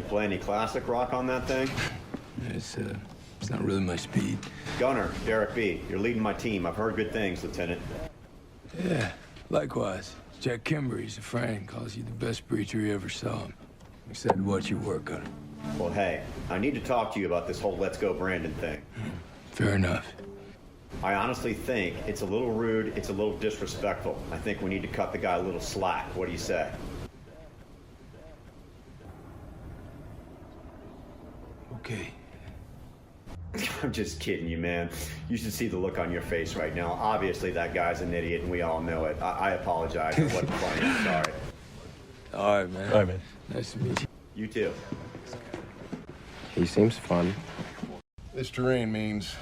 Play any classic rock on that thing? It's not really my speed. Gunner, Derek B., you're leading my team. I've heard good things, Lieutenant. Yeah, likewise. Jack Kimber, he's a friend, calls you the best preacher he ever saw. Excited to watch you work, Gunner. Well, hey, I need to talk to you about this whole Let's Go Brandon thing. Fair enough. I honestly think it's a little rude, it's a little disrespectful. I think we need to cut the guy a little slack. What do you say? Okay. I'm just kidding you, man. You should see the look on your face right now. Obviously, that guy's an idiot, and we all know it. I apologize. It wasn't funny. I'm sorry. All right, man. All right, man. Nice to meet you. You too. He seems fun. This terrain means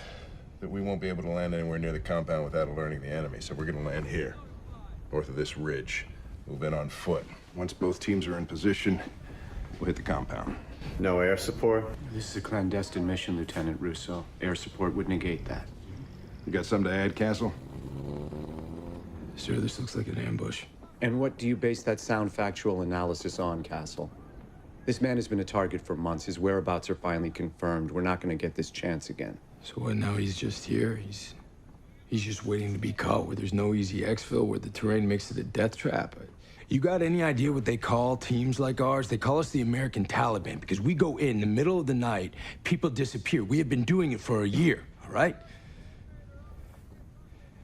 that we won't be able to land anywhere near the compound without alerting the enemy, so we're going to land here, north of this ridge. Move in on foot. Once both teams are in position, we'll hit the compound. No air support? This is a clandestine mission, Lieutenant Russo. Air support would negate that. You got something to add, Castle? Sir, this looks like an ambush. And what do you base that sound factual analysis on, Castle? This man has been a target for months. His whereabouts are finally confirmed. We're not going to get this chance again. So what, now he's just here? He's just waiting to be caught where there's no easy exfil, where the terrain makes it a death trap. You got any idea what they call teams like ours? They call us the American Taliban because we go in the middle of the night, people disappear. We have been doing it for a year, all right?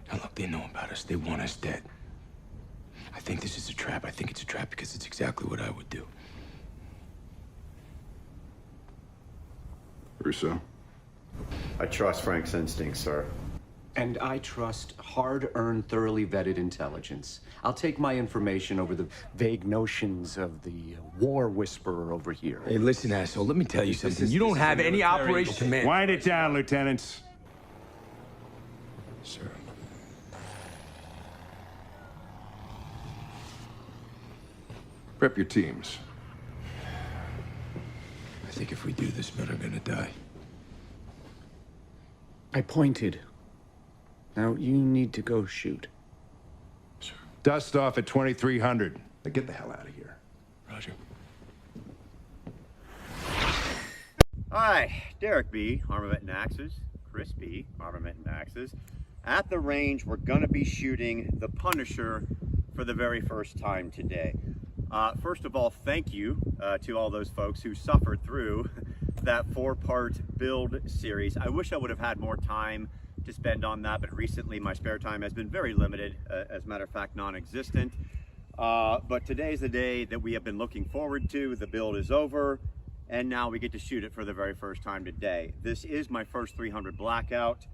Now look, they know about us. They want us dead. I think this is a trap. I think it's a trap because it's exactly what I would do. Russo? I trust Frank's instincts, sir. And I trust hard-earned, thoroughly vetted intelligence. I'll take my information over the vague notions of the war whisperer over here. Hey, listen, asshole, let me tell you something. You don't have any operational command. Wind it down, lieutenants. Sir. Prep your teams. I think if we do this, men are gonna die. I pointed. Now you need to go shoot. Sir. Dust off at 2300. Now get the hell out of here. Roger. Hi, Derek B., Armament and Axes. Chris B., Armament and Axes. At the range, we're gonna be shooting the Punisher for the very first time today. First of all, thank you to all those folks who suffered through that 4-part build series. I wish I would have had more time to spend on that, but recently my spare time has been very limited, as a matter of fact, non-existent. But today's the day that we have been looking forward to. The build is over, and now we get to shoot it for the very first time today. This is my first 300 Blackout.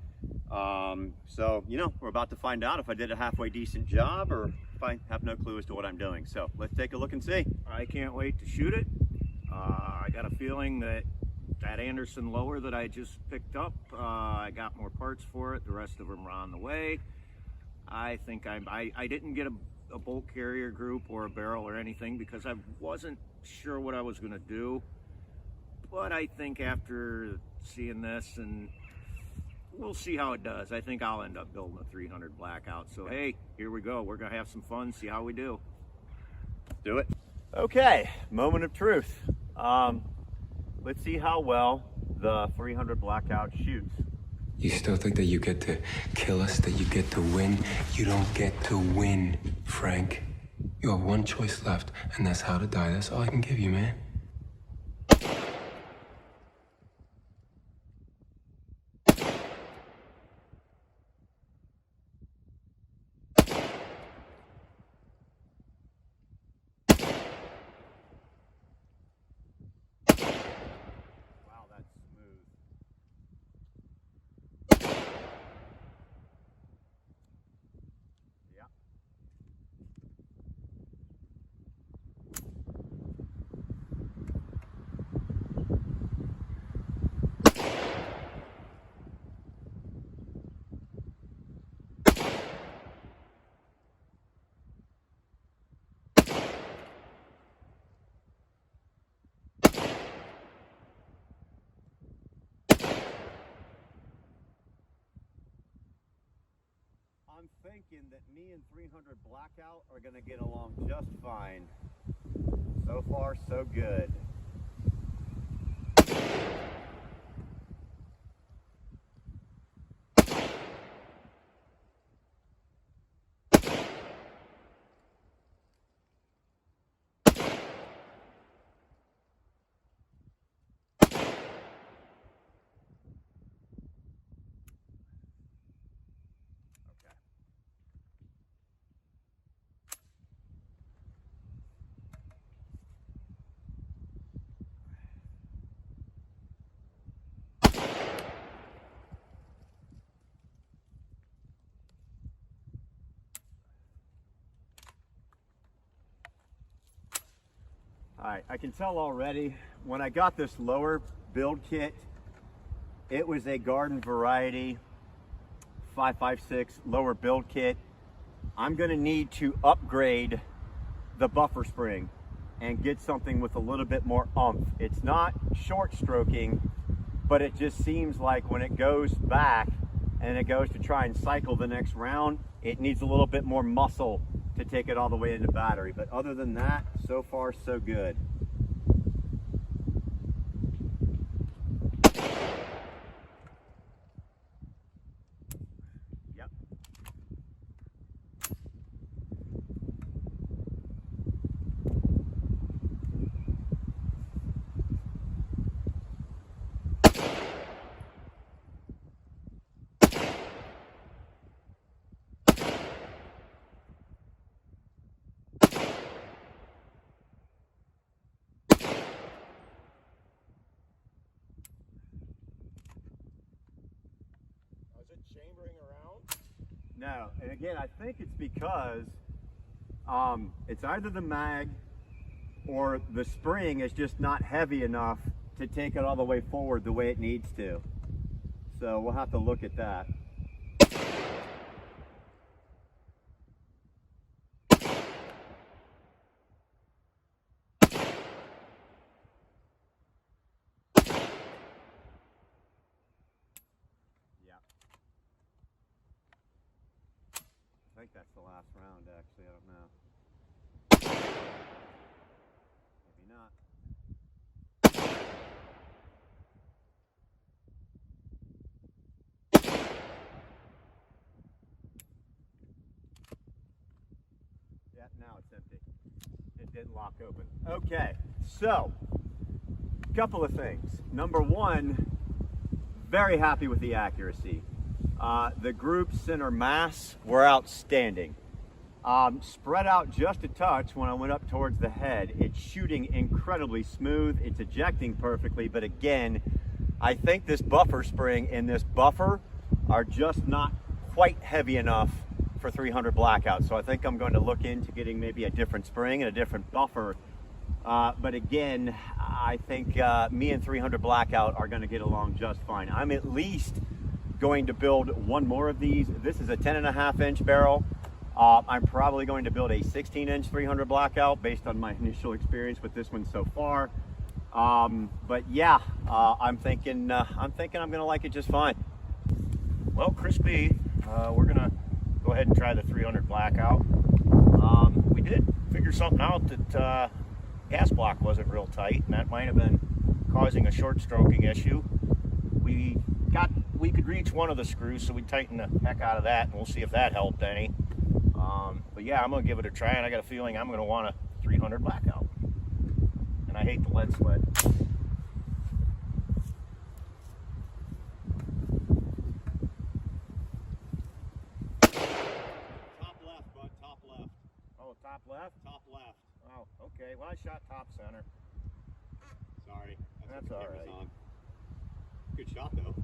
So, you know, we're about to find out if I did a halfway decent job or if I have no clue as to what I'm doing. So let's take a look and see. I can't wait to shoot it. I got a feeling that Anderson lower that I just picked up, I got more parts for it. The rest of them are on the way. I think I didn't get a bolt carrier group or a barrel or anything because I wasn't sure what I was going to do. But I think after seeing this, and we'll see how it does. I think I'll end up building a 300 Blackout. So, hey, here we go. We're going to have some fun, see how we do. Do it. Okay, moment of truth. Let's see how well the 300 Blackout shoots. You still think that you get to kill us, that you get to win? You don't get to win, Frank. You have one choice left, and that's how to die. That's all I can give you, man. I'm thinking that me and 300 Blackout are going to get along just fine. So far, so good. right, I can tell already when I got this lower build kit, it was a Garden Variety 556 lower build kit. I'm going to need to upgrade the buffer spring and get something with a little bit more oomph. It's not short stroking, but it just seems like when it goes back and it goes to try and cycle the next round, it needs a little bit more muscle to take it all the way into battery. But other than that, so far so good. Yep. Is it chambering around? No, and again, I think it's because it's either the mag or the spring is just not heavy enough to take it all the way forward the way it needs to. So we'll have to look at that. I think that's the last round, actually. I don't know. Maybe not. Yeah, now it's empty. It didn't lock open. Okay, so a couple of things. Number one, very happy with the accuracy. The group center mass were outstanding. Spread out just a touch when I went up towards the head. It's shooting incredibly smooth. It's ejecting perfectly, but again, I think this buffer spring and this buffer are just not quite heavy enough for 300 Blackout. So I think I'm going to look into getting maybe a different spring and a different buffer. But again, I think me and 300 Blackout are going to get along just fine. I'm at least going to build one more of these. This is a 10.5-inch barrel. I'm probably going to build a 16-inch 300 Blackout based on my initial experience with this one so far. But yeah, I'm thinking I'm going to like it just fine. Well, Chris B, we're gonna go ahead and try the 300 Blackout. We did figure something out that gas block wasn't real tight, and that might have been causing a short stroking issue. We could reach one of the screws, so we tightened the heck out of that, and we'll see if that helped any. But yeah, I'm gonna give it a try, and I got a feeling I'm gonna want a 300 Blackout. And I hate the lead sled. Top left, bud, top left. Oh, top left? Top left. Oh, okay. Well, I shot top center. Sorry, That's all right. on. Good shot, though.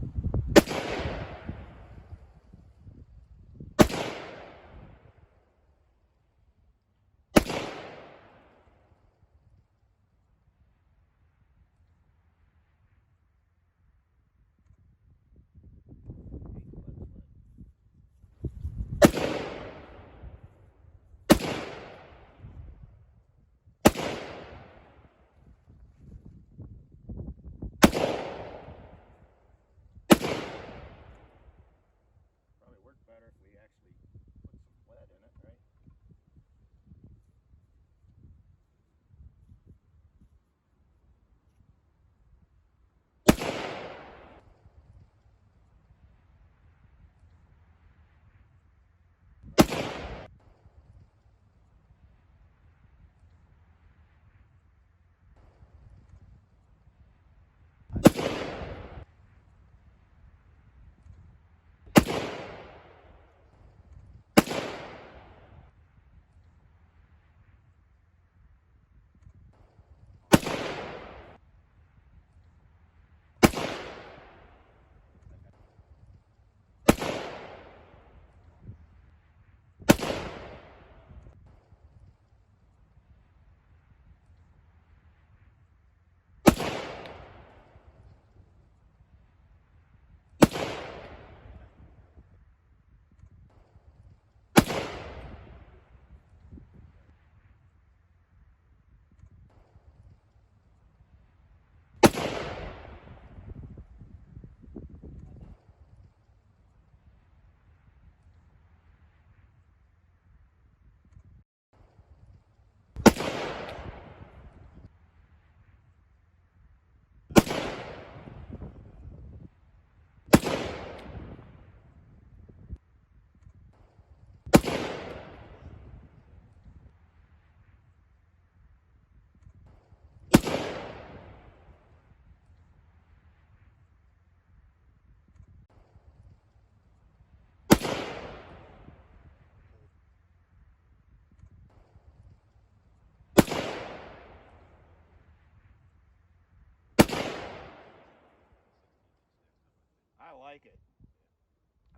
like it.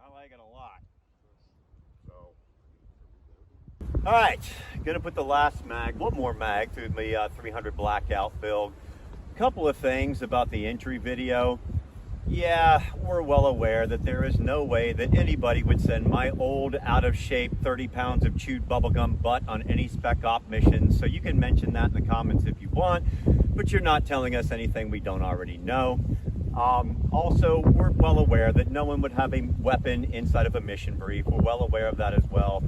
I like it a lot. So. All right, gonna put the last one more mag through the 300 Blackout build. Couple of things about the entry video. Yeah, we're well aware that there is no way that anybody would send my old, out of shape, 30 pounds of chewed bubblegum butt on any spec op mission. So you can mention that in the comments if you want, but you're not telling us anything we don't already know. Also, we're well aware that no one would have a weapon inside of a mission brief. We're well aware of that as well.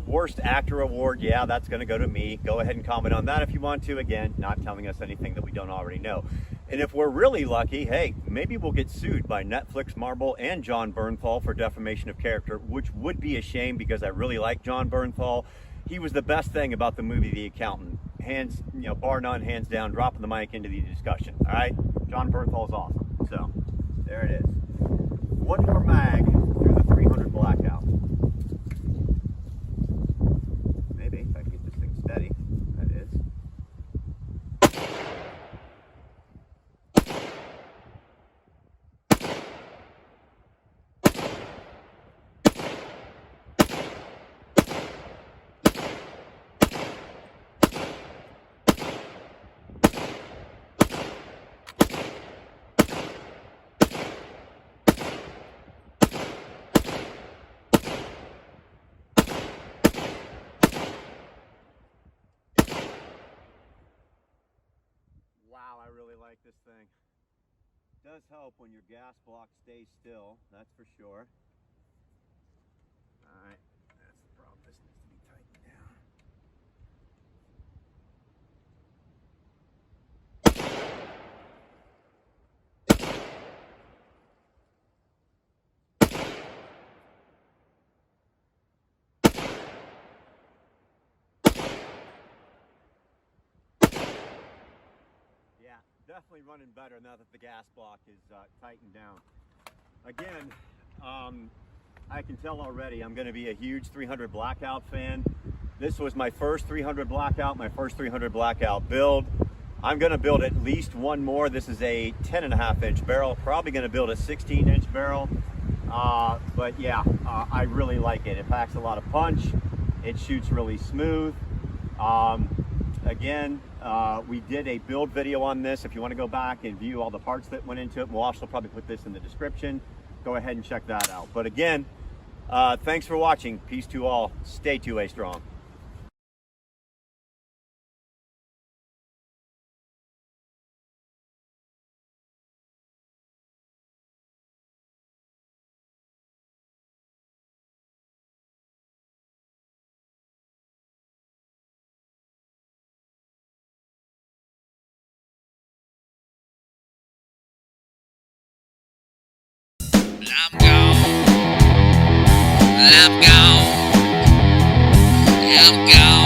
Worst actor award, yeah, that's going to go to me. Go ahead and comment on that if you want to. Again, not telling us anything that we don't already know. And if we're really lucky, hey, maybe we'll get sued by Netflix, Marvel, and John Bernthal for defamation of character, which would be a shame because I really like John Bernthal. He was the best thing about the movie The Accountant. Hands, bar none, hands down, dropping the mic into the discussion. All right, John Bernthal's awesome. So there it is. One more mag through the 300 Blackout. Maybe if I can get this thing steady. That is. Wow, I really like this thing. Does help when your gas block stays still, that's for sure. Alright, that's the problem. This needs to be tightened down. Yeah, definitely running better now that the gas block is tightened down. Again, I can tell already I'm going to be a huge 300 Blackout fan. This was my first 300 Blackout, my first 300 Blackout build. I'm going to build at least one more. This is a 10.5-inch barrel, probably going to build a 16-inch barrel. But yeah, I really like it. It packs a lot of punch. It shoots really smooth. Again, we did a build video on this. If you want to go back and view all the parts that went into it, we'll also probably put this in the description. Go ahead and check that out. But again, thanks for watching. Peace to all. Stay 2A strong. I'm gone. I'm gone. I'm gone.